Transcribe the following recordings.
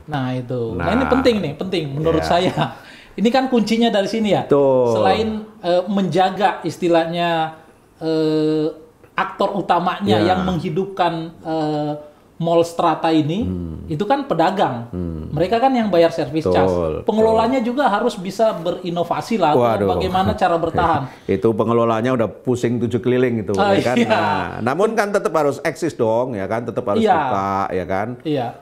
Nah itu, nah ini penting nih, penting menurut saya. Ini kan kuncinya dari sini ya. Betul. Selain menjaga istilahnya aktor utamanya yang menghidupkan mall strata ini, itu kan pedagang. Mereka kan yang bayar service charge. Pengelolanya juga harus bisa berinovasi lah, atau bagaimana cara bertahan. Itu pengelolanya udah pusing 7 keliling itu, ya kan. Iya. Nah, namun kan tetap harus eksis dong, ya kan. Tetap harus buka, ya kan. Iya.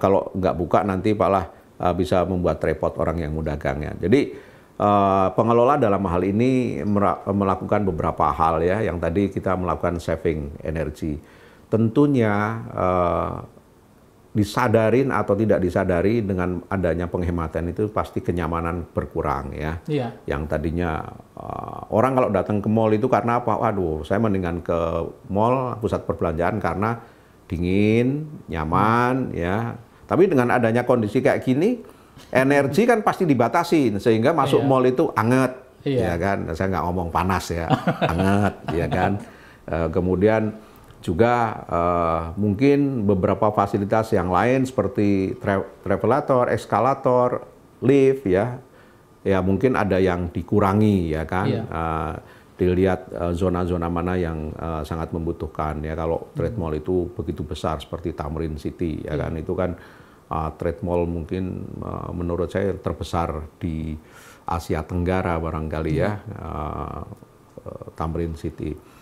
Kalau nggak buka nanti malah bisa membuat repot orang yang mau dagangnya. Jadi pengelola dalam hal ini melakukan beberapa hal ya, yang tadi kita melakukan saving energi. Tentunya disadarin atau tidak disadari dengan adanya penghematan itu pasti kenyamanan berkurang ya. Iya. Yang tadinya orang kalau datang ke mall itu karena apa? Waduh, saya mendingan ke mall, pusat perbelanjaan karena dingin, nyaman ya. Tapi dengan adanya kondisi kayak gini, energi kan pasti dibatasi sehingga masuk mall itu anget, ya kan? Saya nggak ngomong panas ya, anget, ya kan? Kemudian juga mungkin beberapa fasilitas yang lain seperti travelator, eskalator, lift ya mungkin ada yang dikurangi ya kan. Dilihat zona-zona mana yang sangat membutuhkan ya. Kalau trade mall itu begitu besar seperti Tamrin City ya kan, itu kan trade mall mungkin menurut saya terbesar di Asia Tenggara barangkali ya, Tamrin City.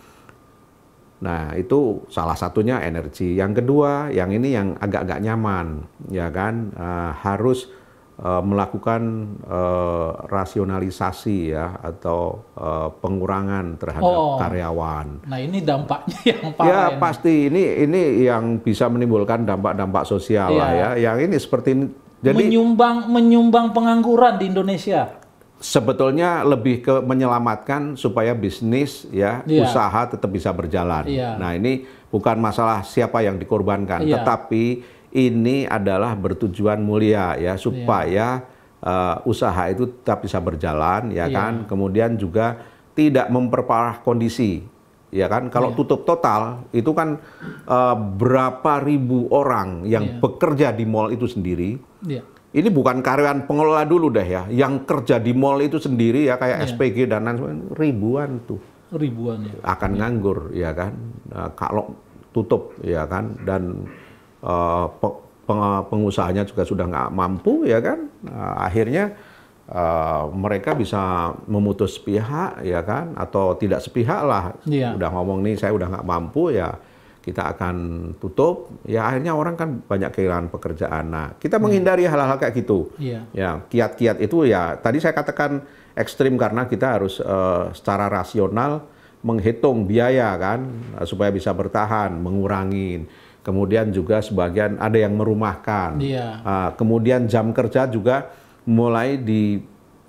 Nah, itu salah satunya energi. Yang kedua, yang ini yang agak-agak nyaman, ya kan, harus melakukan rasionalisasi ya atau pengurangan terhadap karyawan. Nah, ini dampaknya yang parah. Ya, pasti ini yang bisa menimbulkan dampak-dampak sosial lah ya. Yang ini seperti ini. Jadi menyumbang pengangguran di Indonesia. Sebetulnya lebih ke menyelamatkan supaya bisnis ya usaha tetap bisa berjalan. Nah, ini bukan masalah siapa yang dikorbankan, tetapi ini adalah bertujuan mulia ya supaya usaha itu tetap bisa berjalan ya kan. Kemudian juga tidak memperparah kondisi ya kan. Kalau tutup total itu kan berapa ribu orang yang bekerja di mall itu sendiri. Ini bukan karyawan pengelola dulu deh ya, yang kerja di mall itu sendiri ya kayak SPG dan lain-lain, ribuan tuh. Ribuan ya. Akan nganggur ya kan, kalau tutup ya kan, dan pengusahanya juga sudah nggak mampu ya kan, akhirnya mereka bisa memutus pihak ya kan, atau tidak sepihak lah, udah ngomong nih saya udah nggak mampu ya, kita akan tutup, ya akhirnya orang kan banyak kehilangan pekerjaan. Nah, kita menghindari hal-hal kayak gitu. Ya, kiat-kiat itu ya, tadi saya katakan ekstrim karena kita harus secara rasional menghitung biaya kan, supaya bisa bertahan, mengurangin. Kemudian juga sebagian ada yang merumahkan. Kemudian jam kerja juga mulai di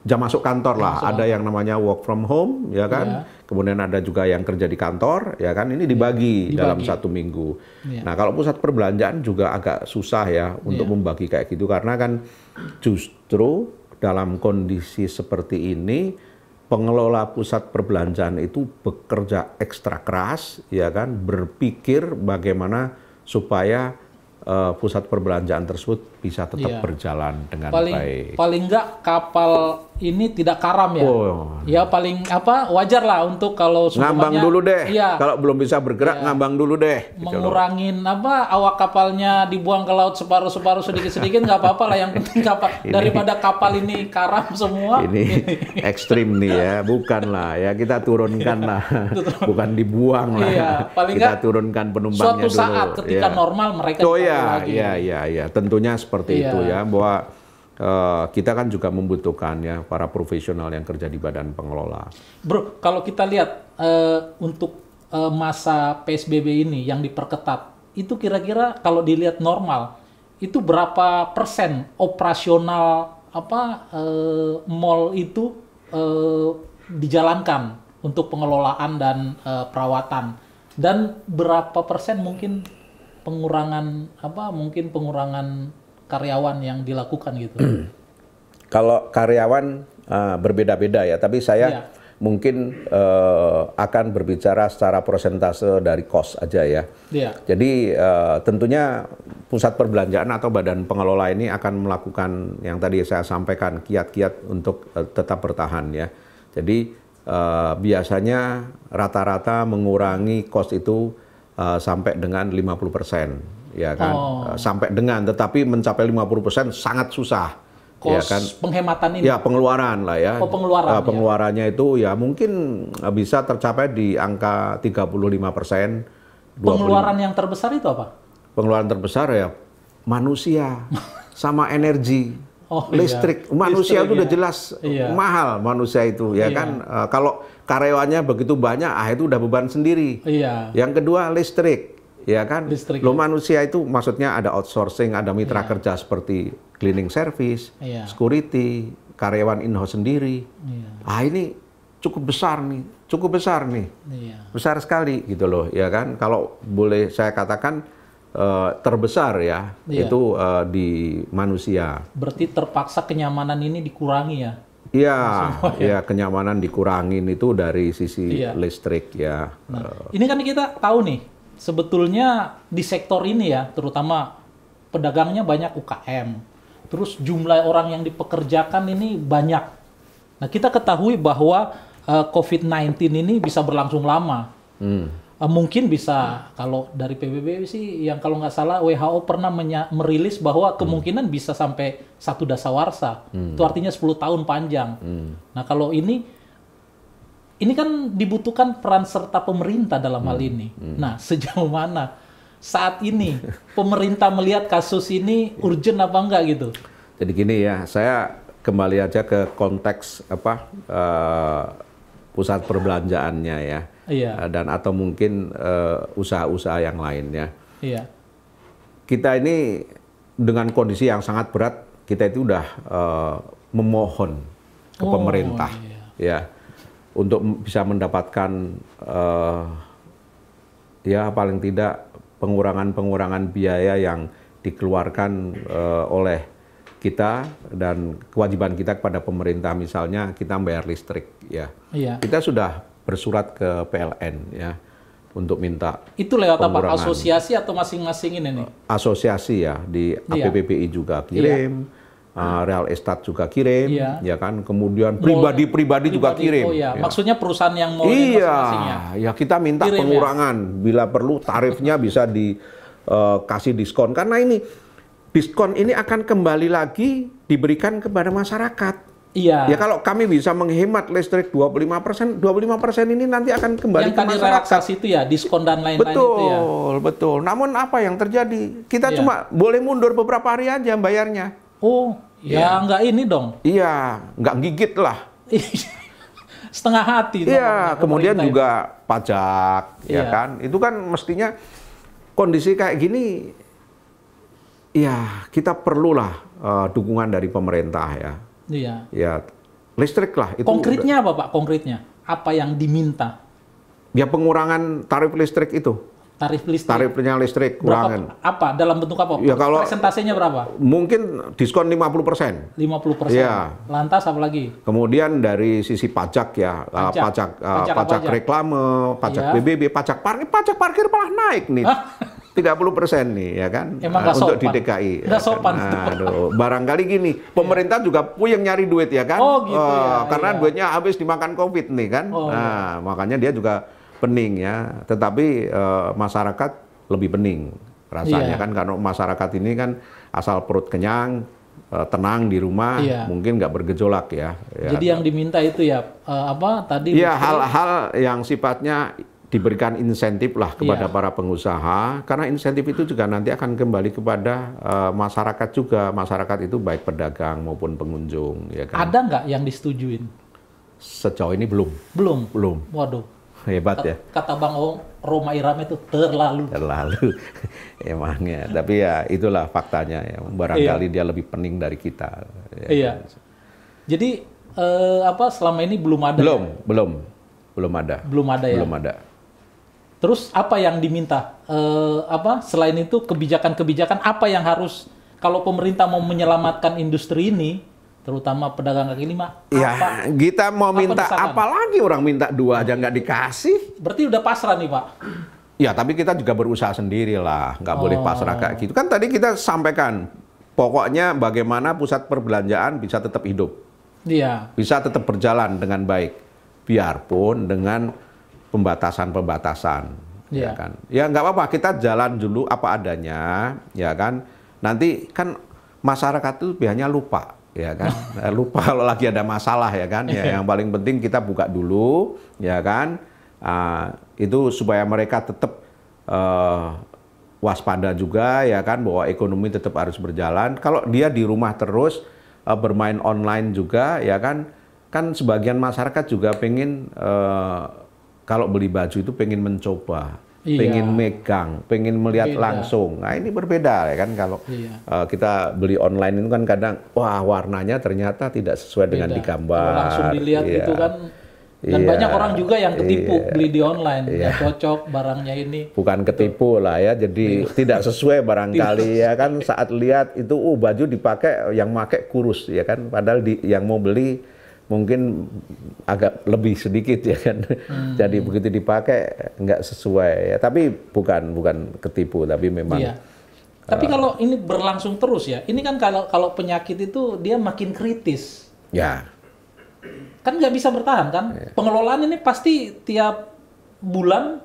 jam masuk kantor lah, ada yang namanya work from home, ya kan. Kemudian ada juga yang kerja di kantor, ya kan. Ini dibagi dalam 1 minggu. Nah, kalau pusat perbelanjaan juga agak susah ya untuk membagi kayak gitu, karena kan justru dalam kondisi seperti ini pengelola pusat perbelanjaan itu bekerja ekstra keras, ya kan, berpikir bagaimana supaya pusat perbelanjaan tersebut bisa tetap berjalan dengan baik. Paling enggak kapal ini tidak karam ya. Ya paling wajar lah untuk kalau ngambang dulu deh. Kalau belum bisa bergerak ngambang dulu deh. Mengurangin awak kapalnya dibuang ke laut separuh-separuh sedikit-sedikit nggak apa-apa lah, yang penting kapal daripada kapal ini karam semua. Ini ekstrim nih ya, bukan lah ya, kita turunkan lah. Bukan dibuang lah. Paling kita turunkan penumpangnya suatu saat ketika normal mereka lagi. Iya, tentunya seperti itu ya, bahwa kita kan juga membutuhkan ya para profesional yang kerja di badan pengelola. Bro, kalau kita lihat untuk masa PSBB ini yang diperketat, itu kira-kira kalau dilihat normal, itu berapa persen operasional mall itu dijalankan untuk pengelolaan dan perawatan, dan berapa persen mungkin pengurangan karyawan yang dilakukan gitu? Kalau karyawan berbeda-beda ya, tapi saya mungkin akan berbicara secara persentase dari cost aja ya. Jadi tentunya pusat perbelanjaan atau badan pengelola ini akan melakukan yang tadi saya sampaikan, kiat-kiat untuk tetap bertahan ya. Jadi biasanya rata-rata mengurangi cost itu sampai dengan 50%, ya kan? Sampai dengan, tetapi mencapai 50% sangat susah. Kos ya kan? Penghematan ini? Ya, pengeluaran lah ya. Pengeluaran. Pengeluarannya itu ya mungkin bisa tercapai di angka 35%. Pengeluaran yang terbesar itu apa? Pengeluaran terbesar ya manusia sama energi. Listrik. Manusia itu udah jelas mahal manusia itu ya kan. Kalau karyawannya begitu banyak, itu udah beban sendiri. Yang kedua listrik, ya kan. Lo manusia itu maksudnya ada outsourcing, ada mitra kerja seperti cleaning service, security, karyawan in-house sendiri. Ini cukup besar nih, besar sekali gitu loh, ya kan. Kalau boleh saya katakan terbesar ya, itu di manusia. Berarti terpaksa kenyamanan ini dikurangi ya? Iya, kenyamanan dikurangin itu dari sisi listrik ya. Ini kan kita tahu nih, sebetulnya di sektor ini ya, terutama pedagangnya banyak UKM. Terus jumlah orang yang dipekerjakan ini banyak. Nah, kita ketahui bahwa COVID-19 ini bisa berlangsung lama. Mungkin bisa, kalau dari PBB sih, yang kalau nggak salah WHO pernah merilis bahwa kemungkinan bisa sampai 1 dasawarsa. Itu artinya 10 tahun panjang. Nah, kalau ini kan dibutuhkan peran serta pemerintah dalam hal ini. Nah, sejauh mana saat ini pemerintah melihat kasus ini urgent apa enggak gitu? Jadi gini ya, saya kembali aja ke konteks pusat perbelanjaannya ya. Dan atau mungkin usaha-usaha yang lainnya. Kita ini dengan kondisi yang sangat berat, kita itu udah memohon ke pemerintah ya untuk bisa mendapatkan ya paling tidak pengurangan biaya yang dikeluarkan oleh kita dan kewajiban kita kepada pemerintah, misalnya kita bayar listrik ya. Kita sudah bersurat ke PLN ya untuk minta. Itu lewat apa? Asosiasi atau masing-masing ini nih? Asosiasi ya, di APPBI juga kirim, Real Estate juga kirim, ya kan. Kemudian pribadi juga kirim. Maksudnya perusahaan yang mau masing-masing ya? Ya kita minta kirim, pengurangan bila perlu tarifnya bisa dikasih diskon, karena ini diskon ini akan kembali lagi diberikan kepada masyarakat. Ya kalau kami bisa menghemat listrik 25%, 25% ini nanti akan kembali ke masyarakat. Yang tadi relaksasi itu ya, diskon dan lain-lain itu ya. Betul. Namun apa yang terjadi? Kita cuma boleh mundur beberapa hari aja bayarnya. Nggak ini dong. Iya, nggak gigit lah. Setengah hati. Iya, kemudian juga pajak, ya kan. Itu kan mestinya kondisi kayak gini, ya kita perlulah dukungan dari pemerintah ya. Ya, listrik lah. Itu konkretnya apa Pak? Konkretnya apa yang diminta? Ya pengurangan tarif listrik itu. Tarifnya listrik kurangan. Apa? Dalam bentuk apa? Ya, kalau persentasenya berapa? Mungkin diskon 50%. 50%. Ya. Lantas apa lagi? Kemudian dari sisi pajak ya, pajak reklame, pajak BBB, pajak parkir malah naik nih. 30% nih ya kan. Untuk di DKI. Nggak sopan. Barangkali gini, pemerintah juga puyeng nyari duit ya kan. Karena duitnya habis dimakan COVID nih kan. Makanya dia juga pening ya. Tetapi masyarakat lebih pening rasanya kan, karena masyarakat ini kan asal perut kenyang, tenang di rumah, mungkin nggak bergejolak ya. Jadi yang diminta itu ya tadi? Ya hal-hal yang sifatnya diberikan insentif lah kepada para pengusaha, karena insentif itu juga nanti akan kembali kepada masyarakat juga. Masyarakat itu baik pedagang maupun pengunjung. Ya kan? Ada nggak yang disetujuin? Sejauh ini belum. Belum. Waduh. Hebat ya. Kata Bang Roma Irama itu terlalu. Emangnya. Tapi ya itulah faktanya ya. Barangkali dia lebih pening dari kita. Ya. Jadi selama ini belum ada. Belum ada. Belum ada. Terus apa yang diminta? Selain itu kebijakan-kebijakan apa yang harus, kalau pemerintah mau menyelamatkan industri ini, terutama pedagang kaki lima? Ya, kita mau minta apa lagi, orang minta 2 aja nggak dikasih. Berarti udah pasrah nih Pak? Ya, tapi kita juga berusaha sendiri lah, nggak boleh pasrah kayak gitu. Kan tadi kita sampaikan, pokoknya bagaimana pusat perbelanjaan bisa tetap hidup. Iya. Bisa tetap berjalan dengan baik, biarpun dengan pembatasan-pembatasan. Ya kan, ya nggak apa-apa, kita jalan dulu apa adanya, ya kan. Nanti kan masyarakat itu biasanya lupa, ya kan. Lupa kalau lagi ada masalah, ya kan. Ya, yang paling penting kita buka dulu, ya kan. Itu supaya mereka tetap waspada juga, ya kan, bahwa ekonomi tetap harus berjalan. Kalau dia di rumah terus bermain online juga, ya kan. Kan sebagian masyarakat juga pengen kalau beli baju itu pengen mencoba, pengen megang, pengen melihat langsung. Nah ini berbeda, ya kan, kalau kita beli online itu kan kadang, wah warnanya ternyata tidak sesuai dengan di gambar. Kalau langsung dilihat itu kan, dan banyak orang juga yang ketipu beli di online, nggak cocok barangnya ini. Bukan ketipu lah ya, jadi tidak sesuai barangkali, ya kan, saat lihat itu, baju dipakai, yang pakai kurus, ya kan, padahal yang mau beli mungkin agak lebih sedikit, ya kan. Jadi begitu dipakai nggak sesuai, ya. Tapi bukan ketipu, tapi memang. Iya. Tapi kalau ini berlangsung terus ya, ini kan kalau penyakit itu dia makin kritis. Ya. Kan nggak bisa bertahan kan? Ya. Pengelolaan ini pasti tiap bulan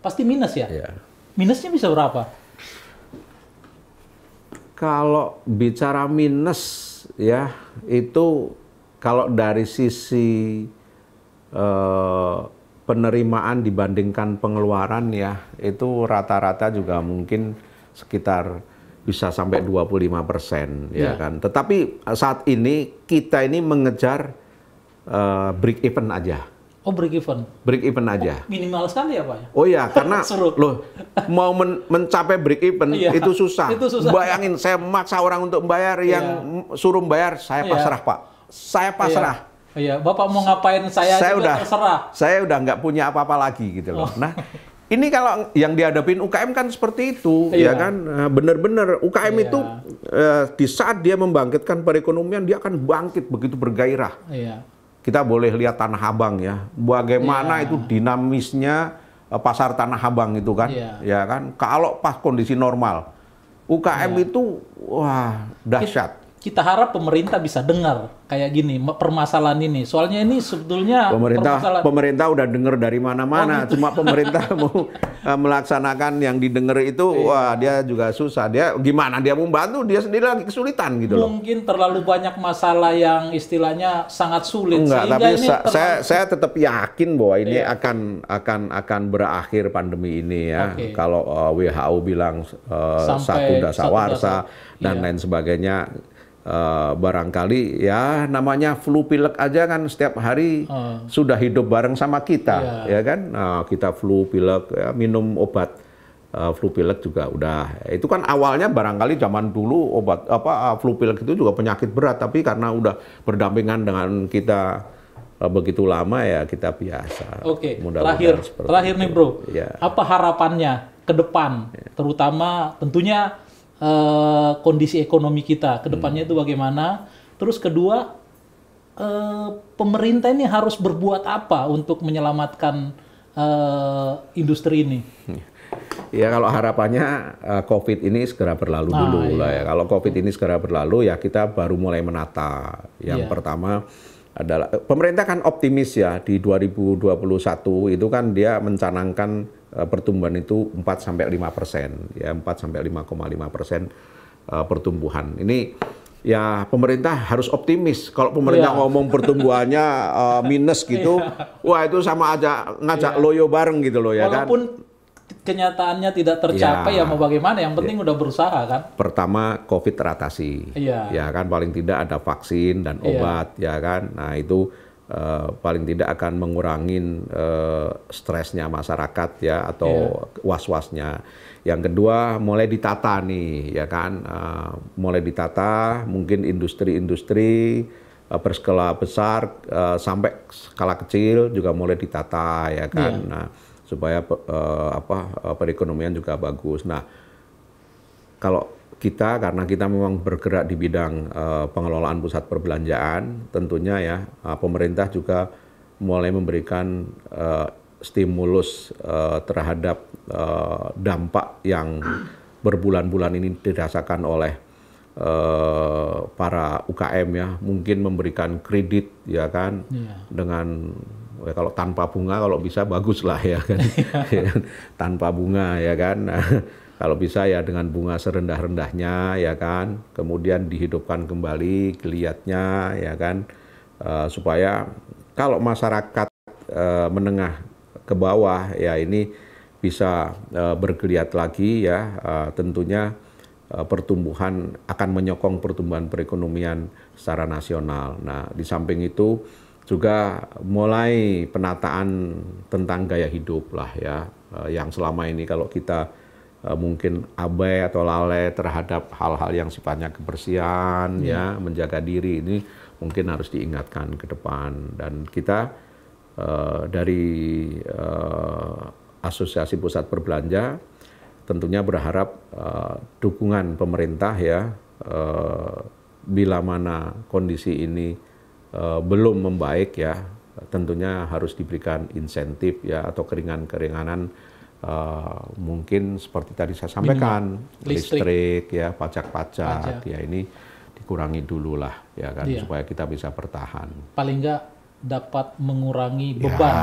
pasti minus ya. Ya. Minusnya bisa berapa? Kalau bicara minus ya itu, kalau dari sisi penerimaan dibandingkan pengeluaran ya, itu rata-rata juga mungkin sekitar bisa sampai 25%, ya kan. Tetapi saat ini kita ini mengejar break even aja. Oh, break even? Break even aja. Minimal sekali ya Pak ya? Oh iya, karena loh, mau mencapai break even itu susah. Bayangin, saya memaksa orang untuk membayar, yang suruh membayar, saya pasrah Pak. Saya pasrah. Iya, Bapak mau ngapain saya juga terserah. Saya udah nggak punya apa-apa lagi gitu loh. Nah, ini kalau yang dihadapin UKM kan seperti itu, ya kan. Benar-benar UKM itu di saat dia membangkitkan perekonomian, dia akan bangkit begitu bergairah. Kita boleh lihat Tanah Abang ya, bagaimana itu dinamisnya pasar Tanah Abang itu kan, ya kan. Kalau pas kondisi normal, UKM itu wah dahsyat. Kita harap pemerintah bisa dengar kayak gini permasalahan ini. Soalnya ini sebetulnya pemerintah udah dengar dari mana-mana. Cuma pemerintah mau melaksanakan yang didengar itu, wah dia juga susah. Dia gimana dia mau bantu, dia sendiri lagi kesulitan gitu loh. Mungkin terlalu banyak masalah yang istilahnya sangat sulit. Enggak, tapi saya tetap yakin bahwa ini akan berakhir pandemi ini ya. Kalau WHO bilang satu dasawarsa dan lain sebagainya. Barangkali ya namanya flu pilek aja kan setiap hari sudah hidup bareng sama kita, ya kan. Kita flu pilek, ya, minum obat flu pilek juga udah. Itu kan awalnya barangkali zaman dulu obat flu pilek itu juga penyakit berat, tapi karena udah berdampingan dengan kita begitu lama ya kita biasa. Oke. Terakhir nih Bro, apa harapannya ke depan, terutama tentunya kondisi ekonomi kita ke depannya itu bagaimana? Terus kedua, pemerintah ini harus berbuat apa untuk menyelamatkan industri ini? Ya kalau harapannya COVID ini segera berlalu dulu lah ya. Kalau COVID ini segera berlalu ya kita baru mulai menata. Yang pertama adalah pemerintah kan optimis ya, di 2021 itu kan dia mencanangkan pertumbuhan itu 4-5%, ya 4-5,5% pertumbuhan. Ini ya pemerintah harus optimis. Kalau pemerintah ngomong pertumbuhannya minus gitu, wah itu sama aja ngajak loyo bareng gitu loh, ya kan. Walaupun kenyataannya tidak tercapai ya mau bagaimana, yang penting udah berusaha kan. Pertama COVID teratasi, ya kan, paling tidak ada vaksin dan obat, ya kan. Nah itu paling tidak akan mengurangi stresnya masyarakat ya, atau was-wasnya. Yang kedua mulai ditata nih, ya kan, mulai ditata mungkin industri-industri berskala besar sampai skala kecil juga mulai ditata, ya kan. Nah supaya perekonomian juga bagus. Nah kalau kita karena kita memang bergerak di bidang pengelolaan pusat perbelanjaan, tentunya ya pemerintah juga mulai memberikan stimulus terhadap dampak yang berbulan-bulan ini dirasakan oleh para UKM ya, mungkin memberikan kredit ya kan, dengan kalau tanpa bunga kalau bisa bagus lah ya kan, tanpa bunga ya kan. Kalau bisa ya dengan bunga serendah-rendahnya ya kan, kemudian dihidupkan kembali geliatnya ya kan, supaya kalau masyarakat menengah ke bawah ya ini bisa bergeliat lagi ya, tentunya pertumbuhan akan menyokong pertumbuhan perekonomian secara nasional. Nah, di samping itu juga mulai penataan tentang gaya hidup lah ya, yang selama ini kalau kita mungkin abai atau lalai terhadap hal-hal yang sifatnya kebersihan ya, menjaga diri, ini mungkin harus diingatkan ke depan. Dan kita dari Asosiasi Pusat Berbelanja tentunya berharap dukungan pemerintah ya, bila mana kondisi ini belum membaik ya, tentunya harus diberikan insentif ya atau keringanan-keringanan, mungkin seperti tadi saya sampaikan, listrik ya, pajak-pajak ya, ini dikurangi dulu lah ya kan, supaya kita bisa bertahan. Paling nggak dapat mengurangi beban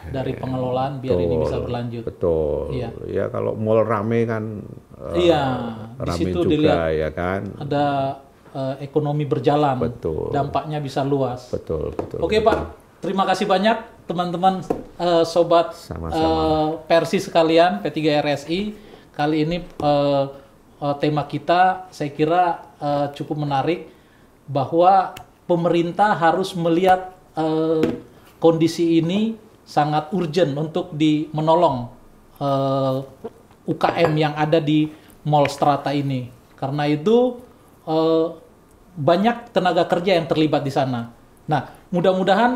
dari pengelolaan biar ini bisa berlanjut. Betul. Ya kalau mall rame kan, rame di situ juga ya kan. Ada ekonomi berjalan. Betul. Dampaknya bisa luas. Betul. Oke Pak, terima kasih banyak teman-teman sobat Persi sekalian P3 RSI. Kali ini tema kita saya kira cukup menarik, bahwa pemerintah harus melihat kondisi ini sangat urgent untuk menolong UKM yang ada di Mall Strata ini. Karena itu banyak tenaga kerja yang terlibat di sana. Nah, mudah-mudahan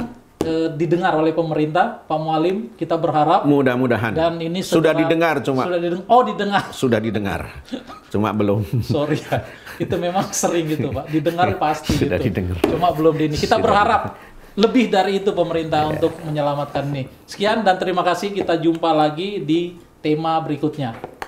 didengar oleh pemerintah, Pak Mualim, kita berharap. Mudah-mudahan. Dan ini sudah didengar cuma. Didengar. Sudah didengar, cuma belum. Sorry ya, itu memang sering gitu Pak. Didengar pasti sudah gitu. Didengar. Cuma belum kita berharap lebih dari itu pemerintah untuk menyelamatkan ini. Sekian dan terima kasih. Kita jumpa lagi di tema berikutnya.